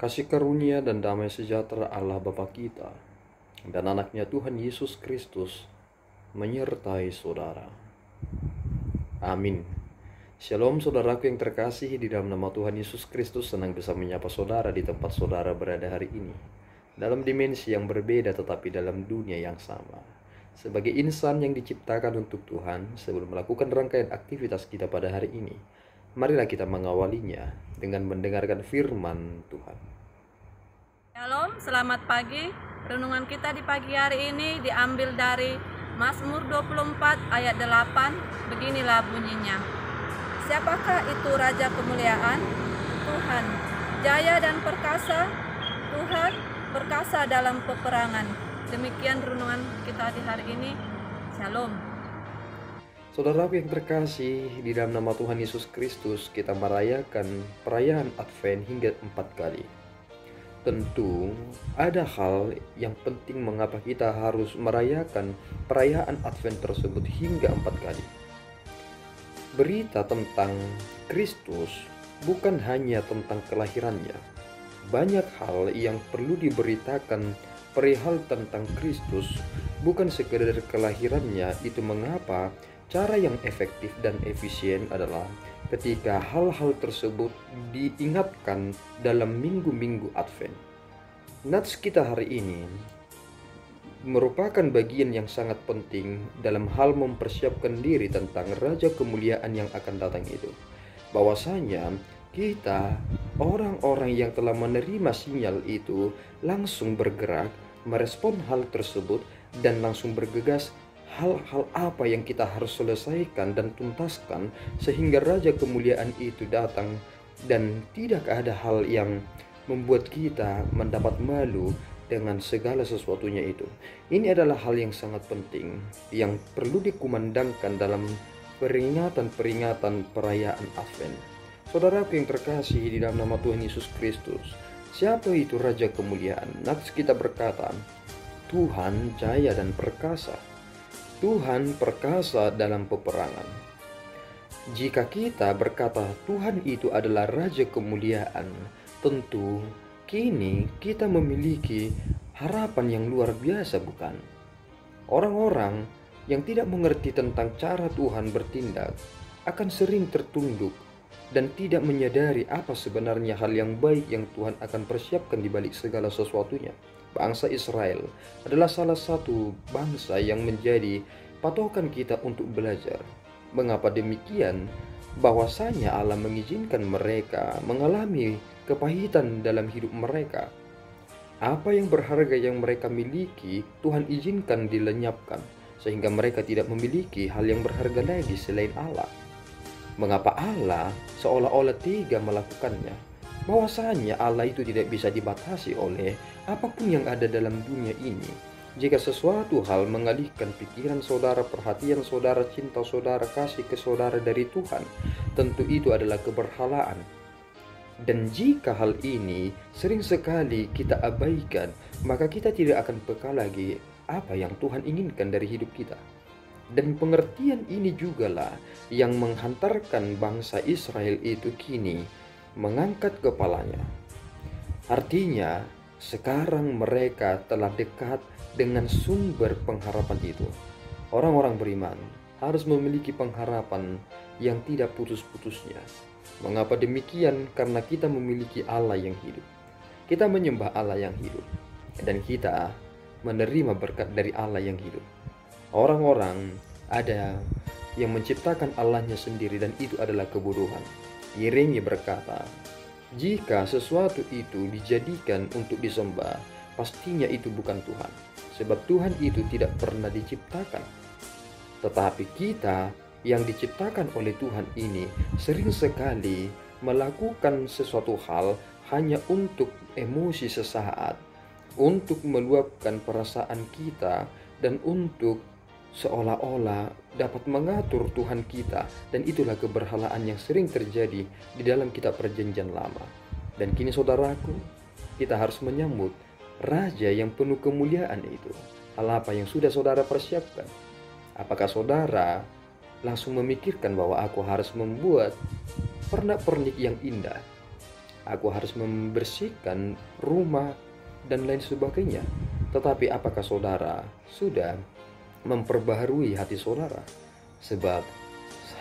Kasih karunia dan damai sejahtera Allah Bapa kita dan anaknya Tuhan Yesus Kristus menyertai saudara. Amin. Shalom saudaraku yang terkasih, di dalam nama Tuhan Yesus Kristus senang bisa menyapa saudara di tempat saudara berada hari ini. Dalam dimensi yang berbeda tetapi dalam dunia yang sama. Sebagai insan yang diciptakan untuk Tuhan, sebelum melakukan rangkaian aktivitas kita pada hari ini, marilah kita mengawalinya dengan mendengarkan firman Tuhan. Shalom, selamat pagi. Renungan kita di pagi hari ini diambil dari Mazmur 24 ayat 8. Beginilah bunyinya. Siapakah itu Raja kemuliaan? Tuhan, jaya dan perkasa. Tuhan, perkasa dalam peperangan. Demikian renungan kita di hari ini. Shalom. Saudaraku yang terkasih, di dalam nama Tuhan Yesus Kristus kita merayakan perayaan Advent hingga 4 kali. Tentu ada hal yang penting mengapa kita harus merayakan perayaan Advent tersebut hingga 4 kali. Berita tentang Kristus bukan hanya tentang kelahirannya. Banyak hal yang perlu diberitakan perihal tentang Kristus, bukan sekedar kelahirannya. Itu mengapa cara yang efektif dan efisien adalah ketika hal-hal tersebut diingatkan dalam minggu-minggu Advent. Nats kita hari ini merupakan bagian yang sangat penting dalam hal mempersiapkan diri tentang Raja Kemuliaan yang akan datang itu. Bahwasanya kita, orang-orang yang telah menerima sinyal itu, langsung bergerak, merespon hal tersebut, dan langsung bergegas hal-hal apa yang kita harus selesaikan dan tuntaskan sehingga Raja Kemuliaan itu datang, dan tidak ada hal yang membuat kita mendapat malu dengan segala sesuatunya itu. Ini adalah hal yang sangat penting yang perlu dikumandangkan dalam peringatan-peringatan perayaan Advent. Saudaraku yang terkasih di dalam nama Tuhan Yesus Kristus, siapa itu Raja Kemuliaan? Nats kita berkata, Tuhan jaya dan perkasa. Tuhan perkasa dalam peperangan. Jika kita berkata Tuhan itu adalah Raja Kemuliaan, tentu kini kita memiliki harapan yang luar biasa, bukan? Orang-orang yang tidak mengerti tentang cara Tuhan bertindak akan sering tertunduk dan tidak menyadari apa sebenarnya hal yang baik yang Tuhan akan persiapkan di balik segala sesuatunya. Bangsa Israel adalah salah satu bangsa yang menjadi patokan kita untuk belajar. Mengapa demikian? Bahwasanya Allah mengizinkan mereka mengalami kepahitan dalam hidup mereka. Apa yang berharga yang mereka miliki, Tuhan izinkan dilenyapkan, sehingga mereka tidak memiliki hal yang berharga lagi selain Allah. Mengapa Allah seolah-olah tega melakukannya? Bahwasanya Allah itu tidak bisa dibatasi oleh apapun yang ada dalam dunia ini. Jika sesuatu hal mengalihkan pikiran saudara, perhatian saudara, cinta saudara, kasih ke saudara dari Tuhan, tentu itu adalah keberhalaan. Dan jika hal ini sering sekali kita abaikan, maka kita tidak akan peka lagi apa yang Tuhan inginkan dari hidup kita. Dan pengertian ini jugalah yang menghantarkan bangsa Israel itu kini mengangkat kepalanya. Artinya, sekarang mereka telah dekat dengan sumber pengharapan itu. Orang-orang beriman harus memiliki pengharapan yang tidak putus-putusnya. Mengapa demikian? Karena kita memiliki Allah yang hidup. Kita menyembah Allah yang hidup, dan kita menerima berkat dari Allah yang hidup. Orang-orang ada yang menciptakan Allahnya sendiri, dan itu adalah kebodohan. Yeremia berkata, jika sesuatu itu dijadikan untuk disembah, pastinya itu bukan Tuhan, sebab Tuhan itu tidak pernah diciptakan. Tetapi kita yang diciptakan oleh Tuhan ini sering sekali melakukan sesuatu hal hanya untuk emosi sesaat, untuk meluapkan perasaan kita, dan untuk seolah-olah dapat mengatur Tuhan kita. Dan itulah keberhalaan yang sering terjadi di dalam kitab Perjanjian Lama. Dan kini saudaraku, kita harus menyambut Raja yang penuh kemuliaan itu. Hal apa yang sudah saudara persiapkan? Apakah saudara langsung memikirkan bahwa aku harus membuat pernak-pernik yang indah, Aku harus membersihkan rumah dan lain sebagainya. Tetapi apakah saudara sudah memperbaharui hati saudara? Sebab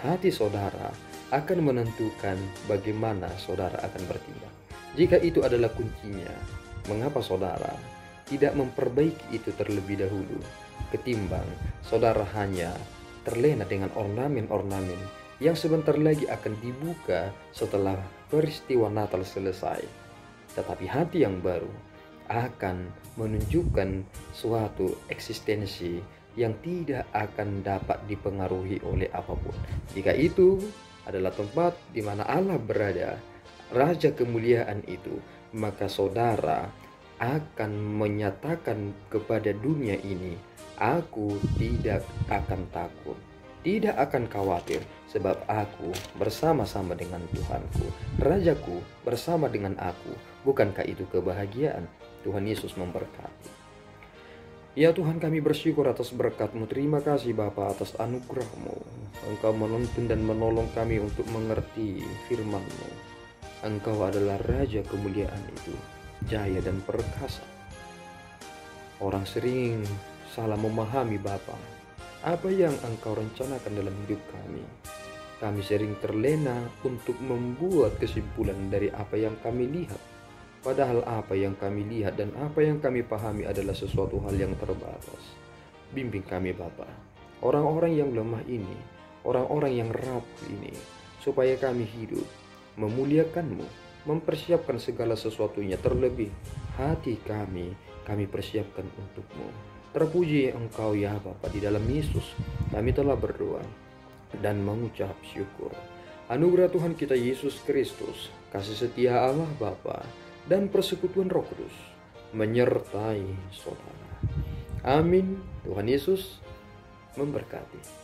hati saudara akan menentukan bagaimana saudara akan bertindak. Jika itu adalah kuncinya, mengapa saudara tidak memperbaiki itu terlebih dahulu, ketimbang saudara hanya terlena dengan ornamen-ornamen yang sebentar lagi akan dibuka setelah peristiwa Natal selesai. Tetapi hati yang baru akan menunjukkan suatu eksistensi yang tidak akan dapat dipengaruhi oleh apapun. Jika itu adalah tempat di mana Allah berada, Raja kemuliaan itu, maka saudara akan menyatakan kepada dunia ini, aku tidak akan takut, tidak akan khawatir, sebab aku bersama-sama dengan Tuhanku, Rajaku bersama dengan aku. Bukankah itu kebahagiaan? Tuhan Yesus memberkati. Ya Tuhan, kami bersyukur atas berkat-Mu. Terima kasih Bapa atas anugerah-Mu. Engkau menuntun dan menolong kami untuk mengerti firman-Mu. Engkau adalah Raja kemuliaan itu, jaya dan perkasa. Orang sering salah memahami Bapa, apa yang Engkau rencanakan dalam hidup kami. Kami sering terlena untuk membuat kesimpulan dari apa yang kami lihat. Padahal apa yang kami lihat dan apa yang kami pahami adalah sesuatu hal yang terbatas. Bimbing kami Bapa, orang-orang yang lemah ini, orang-orang yang rapuh ini, supaya kami hidup memuliakan-Mu, mempersiapkan segala sesuatunya, terlebih hati kami persiapkan untuk-Mu. Terpuji Engkau ya Bapa, di dalam Yesus kami telah berdoa dan mengucap syukur. Anugerah Tuhan kita Yesus Kristus, kasih setia Allah Bapa, dan persekutuan Roh Kudus menyertai saudara. Amin. Tuhan Yesus memberkati.